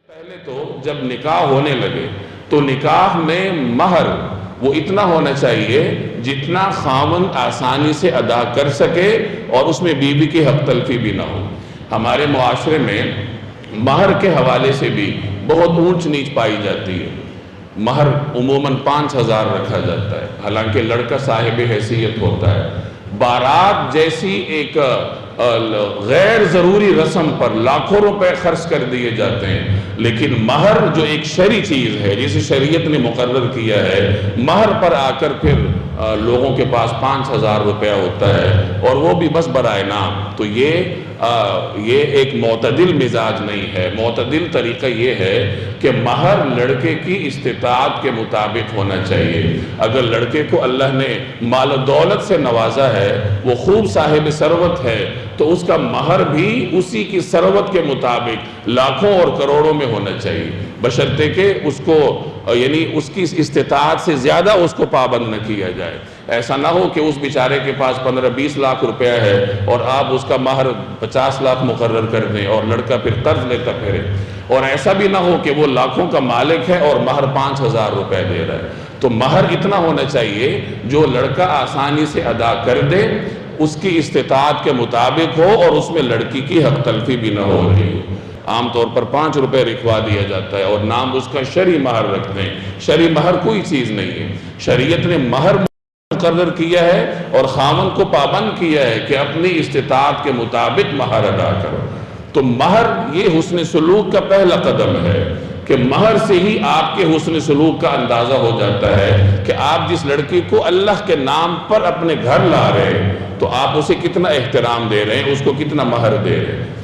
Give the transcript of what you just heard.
پہلے تو جب نکاح ہونے لگے تو نکاح میں مہر وہ اتنا ہونا چاہیے جتنا خاوند آسانی سے ادا کر سکے اور اس میں بیوی کی حق تلفی بھی نہ ہو۔ ہمارے معاشرے میں مہر کے حوالے سے بھی بہت اونچ نیچ پائی جاتی ہے۔ مہر عموماً 5,000 رکھا جاتا ہے، حالانکہ لڑکا صاحب حیثیت ہوتا ہے۔ بارات جیسی ایک غیر ضروری رسم پر لاکھوں روپے خرچ کر دیے جاتے ہیں، لیکن مہر جو ایک شرعی چیز ہے جسے شریعت نے مقرر کیا ہے، مہر پر آ کر پھر لوگوں کے پاس 5,000 روپیہ ہوتا ہے اور وہ بھی بس برائے نام۔ تو یہ ایک معتدل مزاج نہیں ہے۔ معتدل طریقہ یہ ہے کہ مہر لڑکے کی استطاعت کے مطابق ہونا چاہیے۔ اگر لڑکے کو اللہ نے مال و دولت سے نوازا ہے، وہ خوب صاحب ثروت ہے، تو اس کا مہر بھی اسی کی ثروت کے مطابق لاکھوں اور کروڑوں میں ہونا چاہیے، بشرطے کہ اس کو یعنی اس کی استطاعت سے زیادہ اس کو پابند نہ کیا جائے۔ ایسا نہ ہو کہ اس بیچارے کے پاس 15-20 لاکھ روپیہ ہے اور آپ اس کا مہر 50 لاکھ مقرر کر دیں اور لڑکا پھر قرض لیتا پھرے، اور ایسا بھی نہ ہو کہ وہ لاکھوں کا مالک ہے اور مہر 5,000 روپے دے رہا ہے۔ تو مہر اتنا ہونا چاہیے جو لڑکا آسانی سے ادا کر دے، اس کی استطاعت کے مطابق ہو اور اس میں لڑکی کی حق تلفی بھی نہ ہو رہی ہو۔ عام طور پر 5 روپے رکھوا دیا جاتا ہے اور نام اس کا شرعی مہر رکھتے ہیں۔ شرعی مہر کوئی چیز نہیں ہے۔ شریعت نے مہر مقرر کیا ہے اور خاوند کو پابند کیا ہے کہ اپنی استطاعت کے مطابق مہر ادا کرو۔ تو مہر یہ حسن سلوک کا پہلا قدم ہے کہ مہر سے ہی آپ کے حسن سلوک کا اندازہ ہو جاتا ہے کہ آپ جس لڑکی کو اللہ کے نام پر اپنے گھر لا رہے ہیں تو آپ اسے کتنا احترام دے رہے ہیں، اس کو کتنا مہر دے رہے ہیں۔